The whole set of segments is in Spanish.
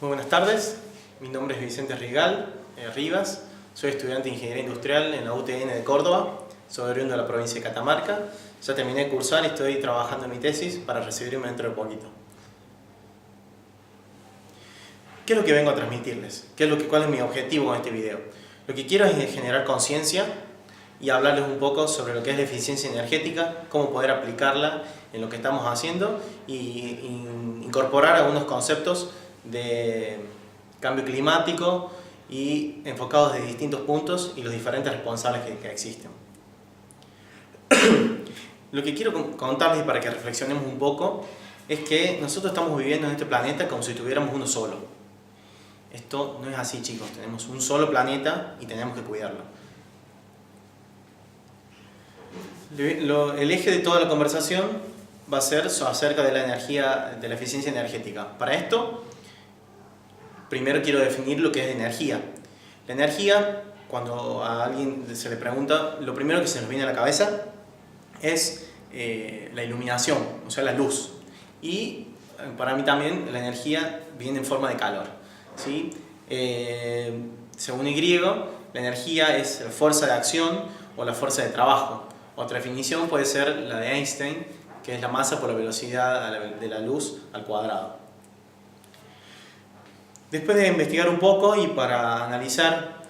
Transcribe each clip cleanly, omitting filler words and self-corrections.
Muy buenas tardes, mi nombre es Vicente Rigal Rivas, soy estudiante de Ingeniería Industrial en la UTN de Córdoba, soy oriundo de la provincia de Catamarca, ya terminé de cursar y estoy trabajando en mi tesis para recibirme dentro de poquito. ¿Qué es lo que vengo a transmitirles? ¿Cuál es mi objetivo con este video? Lo que quiero es generar conciencia y hablarles un poco sobre lo que es la eficiencia energética, cómo poder aplicarla en lo que estamos haciendo y incorporar algunos conceptos de cambio climático y enfocados desde distintos puntos y los diferentes responsables que existen. Lo que quiero contarles para que reflexionemos un poco es que nosotros estamos viviendo en este planeta como si tuviéramos uno solo. Esto no es así, chicos, tenemos un solo planeta y tenemos que cuidarlo. El eje de toda la conversación va a ser acerca de la energía, de la eficiencia energética. Para esto, primero quiero definir lo que es energía. La energía, cuando a alguien se le pregunta, lo primero que se nos viene a la cabeza es la iluminación, o sea, la luz. Y para mí también la energía viene en forma de calor, ¿sí? Según el griego, la energía es la fuerza de acción o la fuerza de trabajo. Otra definición puede ser la de Einstein, que es la masa por la velocidad de la luz al cuadrado. Después de investigar un poco y para analizar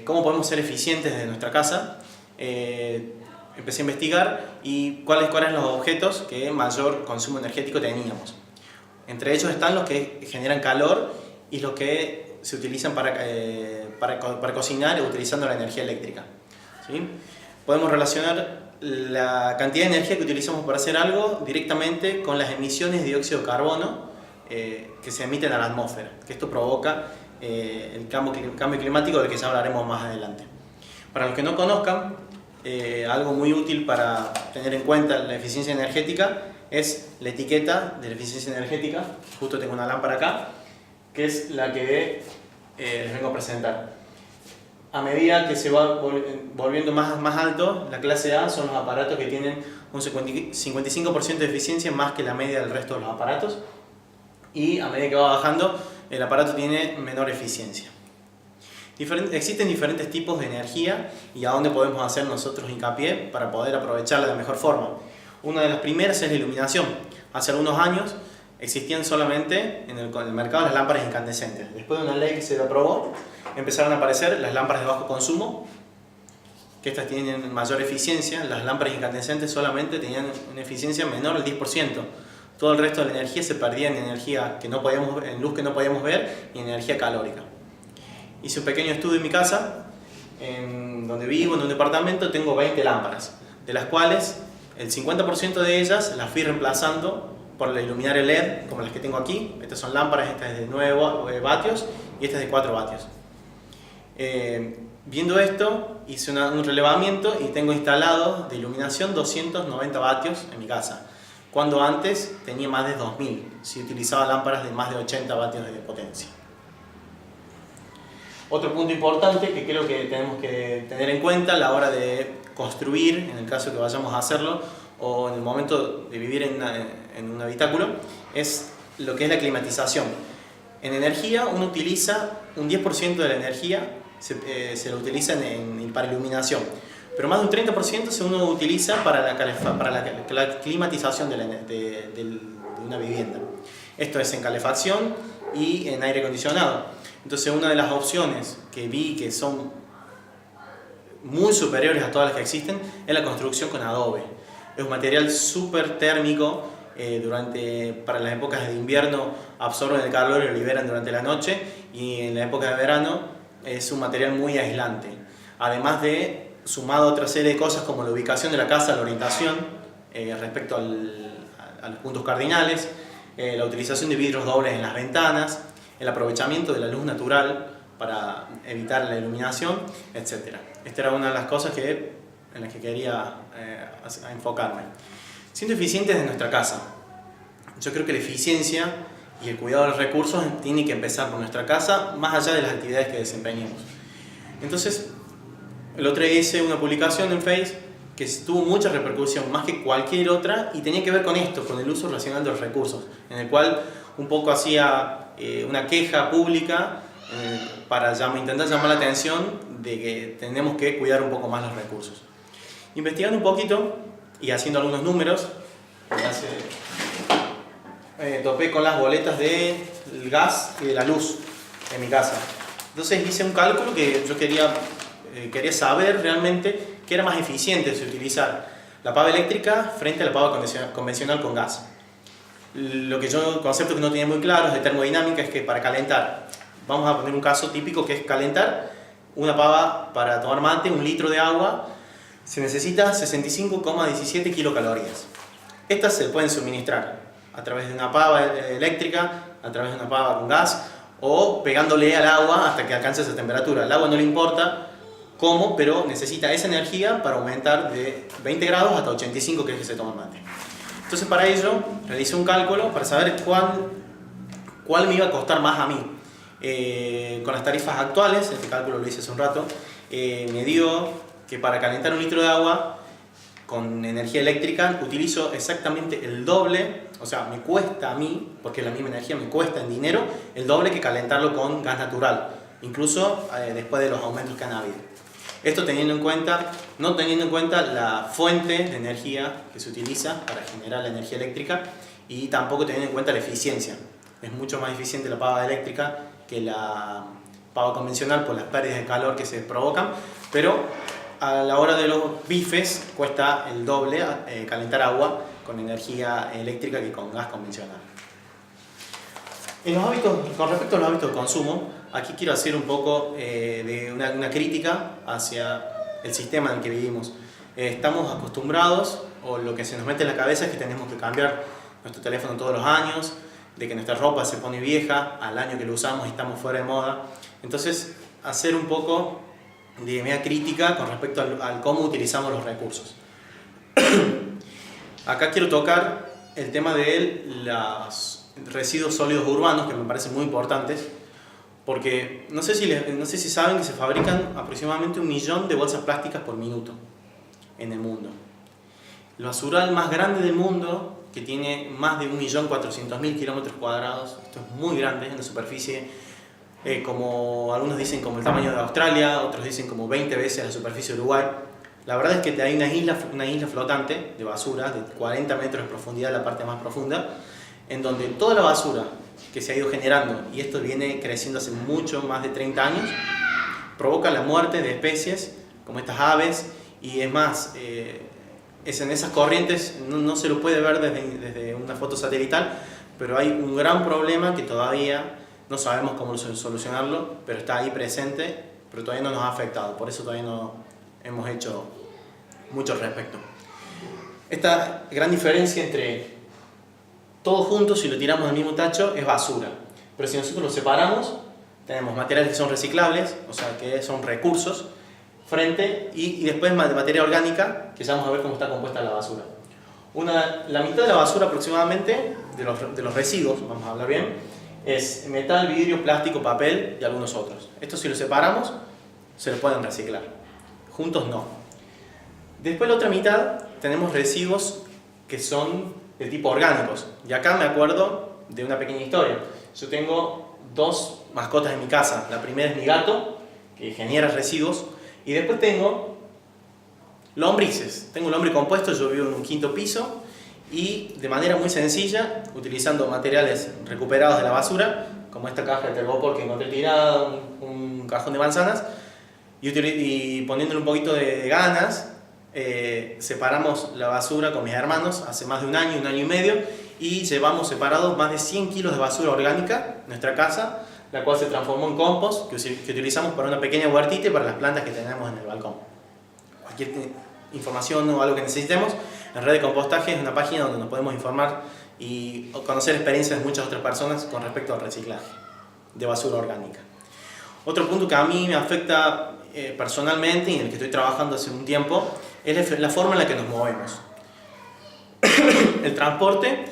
cómo podemos ser eficientes desde nuestra casa, empecé a investigar y cuáles eran los objetos que mayor consumo energético teníamos. Entre ellos están los que generan calor y los que se utilizan para cocinar utilizando la energía eléctrica, ¿sí? Podemos relacionar la cantidad de energía que utilizamos para hacer algo directamente con las emisiones de dióxido de carbono que se emiten a la atmósfera, que esto provoca el cambio climático del que ya hablaremos más adelante. Para los que no conozcan, algo muy útil para tener en cuenta la eficiencia energética es la etiqueta de la eficiencia energética. Justo tengo una lámpara acá, que es la que les vengo a presentar. A medida que se va volviendo más alto, la clase A son los aparatos que tienen un 55% de eficiencia más que la media del resto de los aparatos, y a medida que va bajando el aparato tiene menor eficiencia. Existen diferentes tipos de energía y a dónde podemos hacer nosotros hincapié para poder aprovecharla de mejor forma. Una de las primeras es la iluminación. Hace algunos años existían solamente en el mercado las lámparas incandescentes. Después de una ley que se aprobó, empezaron a aparecer las lámparas de bajo consumo, que estas tienen mayor eficiencia. Las lámparas incandescentes solamente tenían una eficiencia menor al 10%. Todo el resto de la energía se perdía en energía en luz que no podíamos ver y en energía calórica. Hice un pequeño estudio en mi casa, en donde vivo, en un departamento, tengo 20 lámparas, de las cuales el 50% de ellas las fui reemplazando por la luminaria LED, como las que tengo aquí. Estas son lámparas, esta es de 9 vatios y esta es de 4 vatios. Viendo esto, hice un relevamiento y tengo instalado de iluminación 290 vatios en mi casa, cuando antes tenía más de 2000, si utilizaba lámparas de más de 80 vatios de potencia. Otro punto importante que creo que tenemos que tener en cuenta a la hora de construir, en el caso que vayamos a hacerlo, o en el momento de vivir en un habitáculo, es lo que es la climatización. En energía uno utiliza un 10% de la energía, se lo utiliza para iluminación, pero más de un 30% uno utiliza para la climatización de una vivienda. Esto es en calefacción y en aire acondicionado. Entonces, una de las opciones que vi que son muy superiores a todas las que existen es la construcción con adobe. Es un material súper térmico, para las épocas de invierno absorben el calor y lo liberan durante la noche, y en la época de verano es un material muy aislante. Además de, sumado a otra serie de cosas como la ubicación de la casa, la orientación respecto a los puntos cardinales, la utilización de vidrios dobles en las ventanas, el aprovechamiento de la luz natural para evitar la iluminación, etc. Esta era una de las cosas en las que quería enfocarme. Siendo eficientes en nuestra casa. Yo creo que la eficiencia y el cuidado de los recursos tiene que empezar por nuestra casa, más allá de las actividades que desempeñemos. Entonces, el otro día hice una publicación en Facebook que tuvo mucha repercusión, más que cualquier otra, y tenía que ver con esto, con el uso racional de los recursos, en el cual un poco hacía una queja pública para intentar llamar la atención de que tenemos que cuidar un poco más los recursos. Investigando un poquito y haciendo algunos números, topé con las boletas del gas y de la luz en mi casa. Entonces hice un cálculo que yo quería saber realmente qué era más eficiente si utilizar la pava eléctrica frente a la pava convencional con gas. El concepto que no tenía muy claro es de termodinámica, es que para calentar, vamos a poner un caso típico que es calentar una pava para tomar mate, 1 litro de agua, se necesita 65,17 kilocalorías. Estas se pueden suministrar a través de una pava eléctrica, a través de una pava con gas o pegándole al agua hasta que alcance esa temperatura. Al agua no le importa cómo, pero necesita esa energía para aumentar de 20 grados hasta 85, que es que se toma mate. Entonces para ello realicé un cálculo para saber cuál me iba a costar más a mí. Con las tarifas actuales, este cálculo lo hice hace un rato, me dio que para calentar 1 litro de agua con energía eléctrica utilizo exactamente el doble, o sea, me cuesta a mí, porque es la misma energía, me cuesta en dinero, el doble que calentarlo con gas natural, incluso después de los aumentos que han habido. Esto no teniendo en cuenta la fuente de energía que se utiliza para generar la energía eléctrica y tampoco teniendo en cuenta la eficiencia. Es mucho más eficiente la pava eléctrica que la pava convencional por las pérdidas de calor que se provocan, pero a la hora de los bifes cuesta el doble calentar agua con energía eléctrica que con gas convencional. Con respecto a los hábitos de consumo, aquí quiero hacer un poco de una crítica hacia el sistema en el que vivimos. Estamos acostumbrados, o lo que se nos mete en la cabeza es que tenemos que cambiar nuestro teléfono todos los años, de que nuestra ropa se pone vieja al año que lo usamos y estamos fuera de moda. Entonces, hacer un poco de media crítica con respecto al cómo utilizamos los recursos. Acá quiero tocar el tema de los residuos sólidos urbanos, que me parecen muy importantes, porque no sé si saben que se fabrican aproximadamente 1 millón de bolsas plásticas por minuto en el mundo. El basural más grande del mundo, que tiene más de 1.400.000 kilómetros cuadrados, esto es muy grande, es una superficie, como algunos dicen como el tamaño de Australia, otros dicen como 20 veces la superficie de Uruguay. La verdad es que hay una isla flotante de basura de 40 metros de profundidad, la parte más profunda, en donde toda la basura que se ha ido generando, y esto viene creciendo hace mucho más de 30 años, provoca la muerte de especies como estas aves, y es más, en esas corrientes no se lo puede ver desde una foto satelital, pero hay un gran problema que todavía no sabemos cómo solucionarlo, pero está ahí presente, pero todavía no nos ha afectado, por eso todavía no hemos hecho mucho al respecto. Esta gran diferencia entre todo junto, si lo tiramos al mismo tacho, es basura, pero si nosotros lo separamos, tenemos materiales que son reciclables, o sea que son recursos, y después materia orgánica, que ya vamos a ver cómo está compuesta la basura. La mitad de la basura aproximadamente, de los residuos, vamos a hablar bien, es metal, vidrio, plástico, papel y algunos otros. Estos si los separamos, se los pueden reciclar. Juntos no. Después la otra mitad tenemos residuos que son de tipo orgánicos. Y acá me acuerdo de una pequeña historia. Yo tengo 2 mascotas en mi casa. La primera es mi gato, que genera residuos. Y después tengo lombrices. Tengo un lombricompuesto, yo vivo en un 5.º piso y de manera muy sencilla, utilizando materiales recuperados de la basura, como esta caja de tergopor que encontré tirada, un cajón de manzanas, y poniéndole un poquito de ganas, separamos la basura con mis hermanos hace más de 1 año, 1 año y medio, y llevamos separados más de 100 kilos de basura orgánica en nuestra casa, la cual se transformó en compost que utilizamos para una pequeña huertita y para las plantas que tenemos en el balcón. Cualquier información o algo que necesitemos, en Red de Compostaje es una página donde nos podemos informar y conocer experiencias de muchas otras personas con respecto al reciclaje de basura orgánica. Otro punto que a mí me afecta personalmente y en el que estoy trabajando hace un tiempo es la forma en la que nos movemos. El transporte,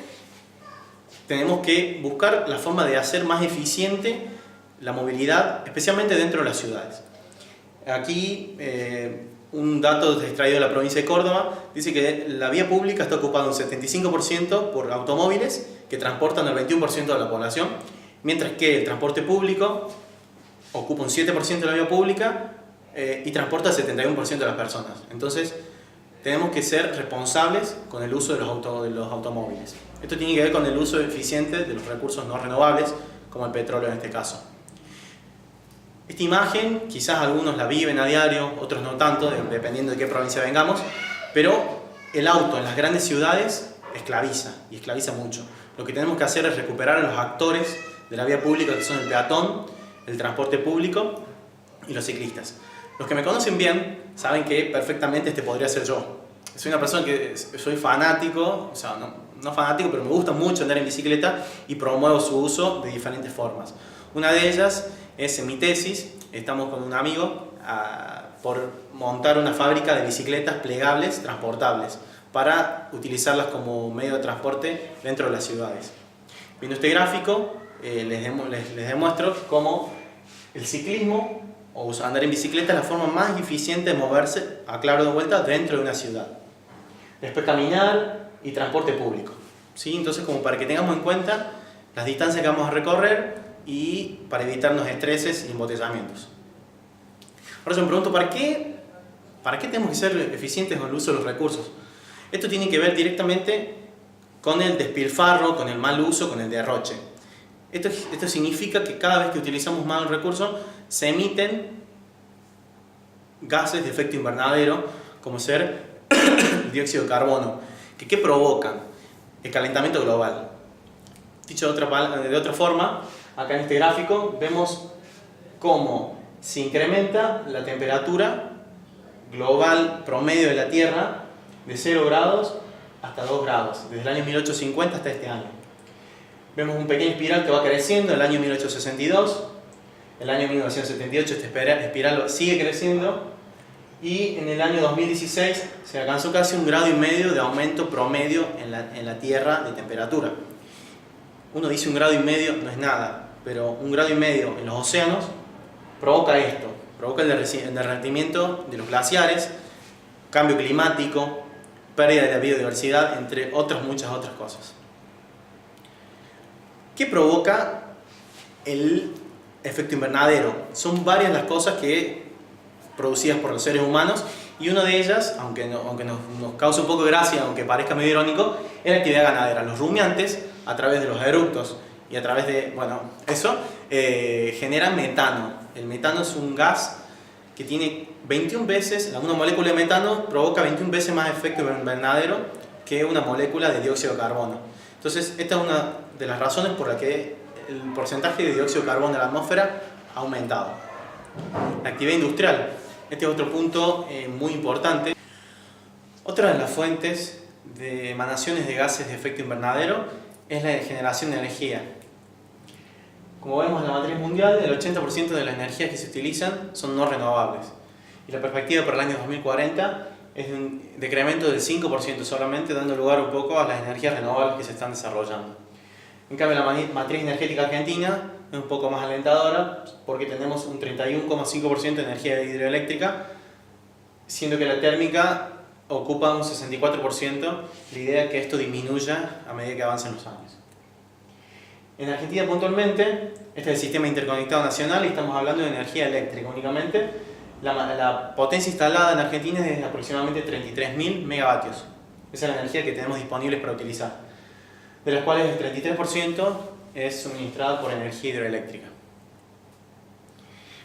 tenemos que buscar la forma de hacer más eficiente la movilidad, especialmente dentro de las ciudades. Aquí un dato extraído de la provincia de Córdoba dice que la vía pública está ocupada un 75% por automóviles que transportan el 21% de la población mientras que el transporte público ocupa un 7% de la vía pública y transporta el 71% de las personas. Entonces, tenemos que ser responsables con el uso de los automóviles. Esto tiene que ver con el uso eficiente de los recursos no renovables, como el petróleo en este caso. Esta imagen, quizás algunos la viven a diario, otros no tanto, dependiendo de qué provincia vengamos, pero el auto en las grandes ciudades esclaviza, y esclaviza mucho. Lo que tenemos que hacer es recuperar a los actores de la vía pública, que son el peatón, el transporte público y los ciclistas. Los que me conocen bien saben que perfectamente este podría ser yo. Soy una persona que soy fanático, o sea, no fanático, pero me gusta mucho andar en bicicleta y promuevo su uso de diferentes formas. Una de ellas es en mi tesis, estamos con un amigo por montar una fábrica de bicicletas plegables, transportables, para utilizarlas como medio de transporte dentro de las ciudades. Viendo este gráfico, les demuestro cómo el ciclismo o andar en bicicleta es la forma más eficiente de moverse, aclaro de vuelta, dentro de una ciudad. Después caminar y transporte público. ¿Sí? Entonces, como para que tengamos en cuenta las distancias que vamos a recorrer y para evitarnos estreses y embotellamientos. Ahora yo me pregunto, ¿para qué tenemos que ser eficientes con el uso de los recursos? Esto tiene que ver directamente con el despilfarro, con el mal uso, con el derroche. Esto significa que cada vez que utilizamos mal un recurso, se emiten gases de efecto invernadero, como ser el dióxido de carbono, que ¿qué provocan? El calentamiento global. Dicho de otra forma, acá en este gráfico vemos cómo se incrementa la temperatura global promedio de la Tierra de 0 grados hasta 2 grados, desde el año 1850 hasta este año. Vemos un pequeño espiral que va creciendo en el año 1862, el año 1978 esta espiral sigue creciendo y en el año 2016 se alcanzó casi 1,5 grados de aumento promedio en la Tierra de temperatura. Uno dice 1,5 grados no es nada, pero 1,5 grados en los océanos provoca esto, provoca el derretimiento de los glaciares, cambio climático, pérdida de la biodiversidad, entre muchas otras cosas. ¿Qué provoca el efecto invernadero? Son varias las cosas producidas por los seres humanos y una de ellas, aunque nos causa un poco de gracia, aunque parezca medio irónico, es la actividad ganadera. Los rumiantes, a través de los eructos y a través de, generan metano. El metano es un gas que tiene 21 veces, una molécula de metano provoca 21 veces más efecto invernadero que una molécula de dióxido de carbono. Entonces, esta es una de las razones por la que el porcentaje de dióxido de carbono de la atmósfera ha aumentado. La actividad industrial. Este es otro punto muy importante. Otra de las fuentes de emanaciones de gases de efecto invernadero es la generación de energía. Como vemos en la matriz mundial, el 80% de las energías que se utilizan son no renovables. Y la perspectiva para el año 2040 es un decremento del 5% solamente, dando lugar un poco a las energías renovables que se están desarrollando. En cambio, la matriz energética argentina es un poco más alentadora porque tenemos un 31,5% de energía hidroeléctrica, siendo que la térmica ocupa un 64%. La idea es que esto disminuya a medida que avancen los años. En Argentina puntualmente, este es el sistema interconectado nacional y estamos hablando de energía eléctrica únicamente. La potencia instalada en Argentina es de aproximadamente 33.000 megavatios. Esa es la energía que tenemos disponible para utilizar, de las cuales el 33% es suministrada por energía hidroeléctrica.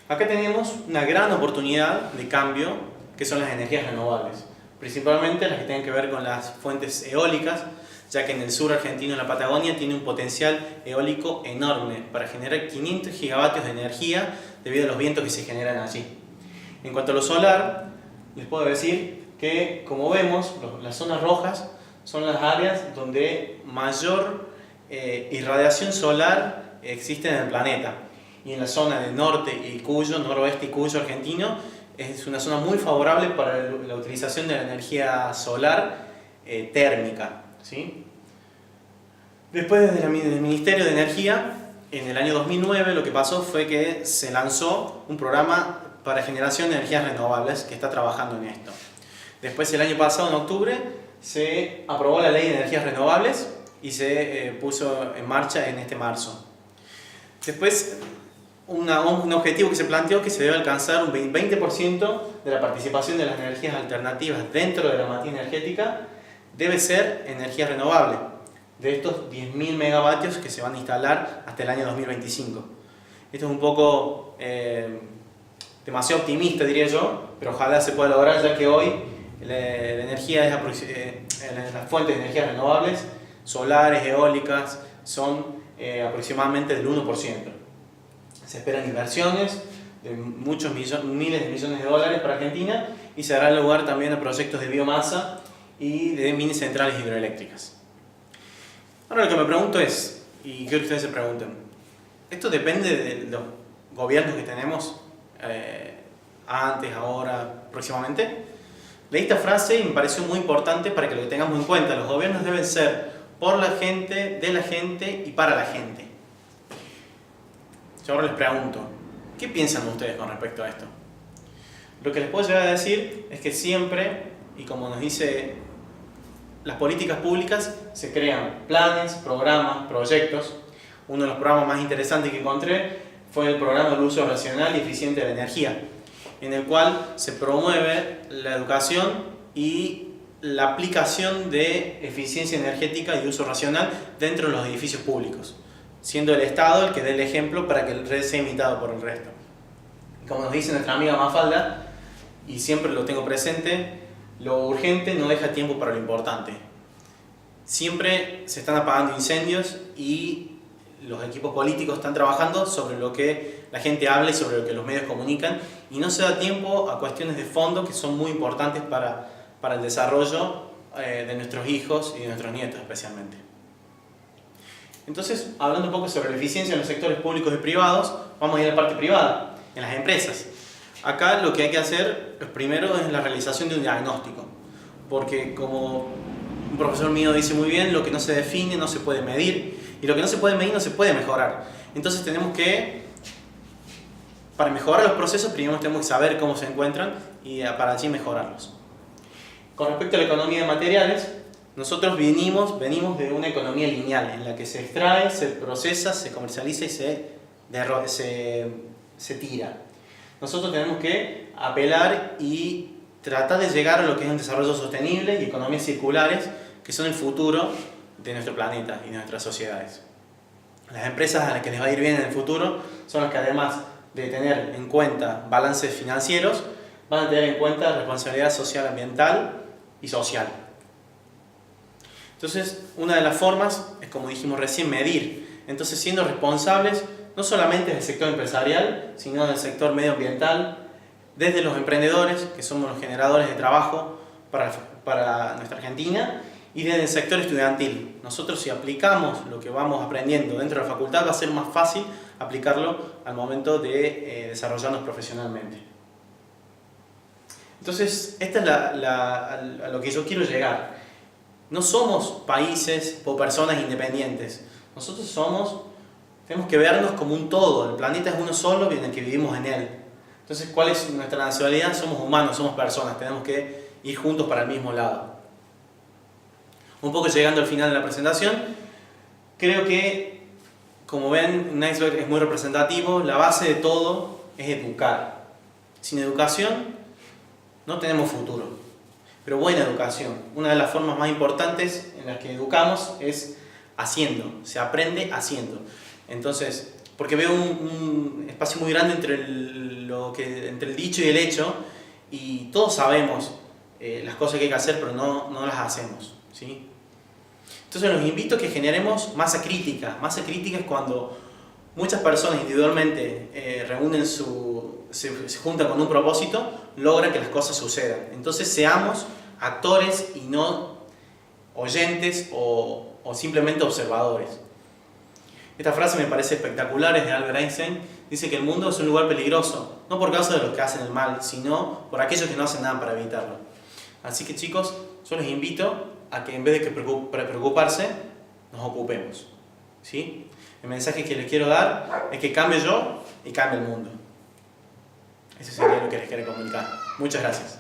Acá tenemos una gran oportunidad de cambio, que son las energías renovables, principalmente las que tienen que ver con las fuentes eólicas, ya que en el sur argentino, en la Patagonia, tiene un potencial eólico enorme para generar 500 gigavatios de energía debido a los vientos que se generan allí. En cuanto a lo solar, les puedo decir que, como vemos, las zonas rojas son las áreas donde mayor irradiación solar existe en el planeta. Y en la zona del norte y Cuyo, noroeste y Cuyo argentino, es una zona muy favorable para la utilización de la energía solar térmica. ¿Sí? Después, desde el Ministerio de Energía, en el año 2009 lo que pasó fue que se lanzó un programa para generación de energías renovables que está trabajando en esto. Después, el año pasado, en octubre, se aprobó la Ley de Energías Renovables y se puso en marcha en este marzo. Después, un objetivo que se planteó que se debe alcanzar un 20% de la participación de las energías alternativas dentro de la matriz energética debe ser energía renovable, de estos 10.000 megavatios que se van a instalar hasta el año 2025. Esto es un poco demasiado optimista, diría yo, pero ojalá se pueda lograr, ya que hoy la energía las fuentes de energías renovables, solares, eólicas, son aproximadamente del 1%. Se esperan inversiones de muchos miles de millones de dólares para Argentina y se dará lugar también a proyectos de biomasa y de mini centrales hidroeléctricas. Ahora lo que me pregunto es, y quiero que ustedes se pregunten, ¿esto depende de los gobiernos que tenemos antes, ahora, próximamente? Leí esta frase y me pareció muy importante para que lo tengamos en cuenta. Los gobiernos deben ser por la gente, de la gente y para la gente. Yo ahora les pregunto, ¿qué piensan ustedes con respecto a esto? Lo que les puedo llegar a decir es que siempre, y como nos dice las políticas públicas, se crean planes, programas, proyectos. Uno de los programas más interesantes que encontré fue el programa del uso racional y eficiente de la energía, en el cual se promueve la educación y la aplicación de eficiencia energética y uso racional dentro de los edificios públicos, siendo el Estado el que dé el ejemplo para que el resto sea imitado por el resto. Como nos dice nuestra amiga Mafalda, y siempre lo tengo presente, lo urgente no deja tiempo para lo importante. Siempre se están apagando incendios y los equipos políticos están trabajando sobre lo que la gente habla y sobre lo que los medios comunican, y no se da tiempo a cuestiones de fondo que son muy importantes para el desarrollo de nuestros hijos y de nuestros nietos especialmente. Entonces, hablando un poco sobre la eficiencia en los sectores públicos y privados, vamos a ir a la parte privada, en las empresas. Acá lo que hay que hacer primero es la realización de un diagnóstico, porque como un profesor mío dice muy bien, lo que no se define no se puede medir, y lo que no se puede medir no se puede mejorar. Entonces tenemos que, para mejorar los procesos, primero tenemos que saber cómo se encuentran y para así mejorarlos. Con respecto a la economía de materiales, nosotros venimos de una economía lineal, en la que se extrae, se procesa, se comercializa y se tira. Nosotros tenemos que apelar y tratar de llegar a lo que es un desarrollo sostenible y economías circulares, que son el futuro de nuestro planeta y de nuestras sociedades. Las empresas a las que les va a ir bien en el futuro son las que, además de tener en cuenta balances financieros, van a tener en cuenta responsabilidad social, ambiental y social. Entonces, una de las formas es, como dijimos recién, medir. Entonces, siendo responsables no solamente del sector empresarial, sino del sector medioambiental, desde los emprendedores, que somos los generadores de trabajo para nuestra Argentina, y desde el sector estudiantil. Nosotros, si aplicamos lo que vamos aprendiendo dentro de la facultad, va a ser más fácil aplicarlo al momento de desarrollarnos profesionalmente. Entonces, esta es a lo que yo quiero llegar. No somos países o personas independientes. Nosotros tenemos que vernos como un todo. El planeta es uno solo y en el que vivimos en él. Entonces, ¿cuál es nuestra nacionalidad? Somos humanos, somos personas. Tenemos que ir juntos para el mismo lado. Un poco llegando al final de la presentación, creo que, como ven, un iceberg es muy representativo. La base de todo es educar. Sin educación no tenemos futuro. Pero buena educación. Una de las formas más importantes en las que educamos es haciendo. Se aprende haciendo. Entonces, porque veo un espacio muy grande entre el dicho y el hecho, y todos sabemos las cosas que hay que hacer, pero no las hacemos, ¿sí? Entonces los invito a que generemos masa crítica. Masa crítica es cuando muchas personas individualmente se juntan con un propósito, logran que las cosas sucedan. Entonces seamos actores y no oyentes o simplemente observadores. Esta frase me parece espectacular, es de Albert Einstein. Dice que el mundo es un lugar peligroso, no por causa de los que hacen el mal, sino por aquellos que no hacen nada para evitarlo. Así que, chicos, yo les invito a que en vez de preocuparse, nos ocupemos, ¿sí? El mensaje que les quiero dar es que cambie yo y cambie el mundo. Eso sería lo que les quería comunicar. Muchas gracias.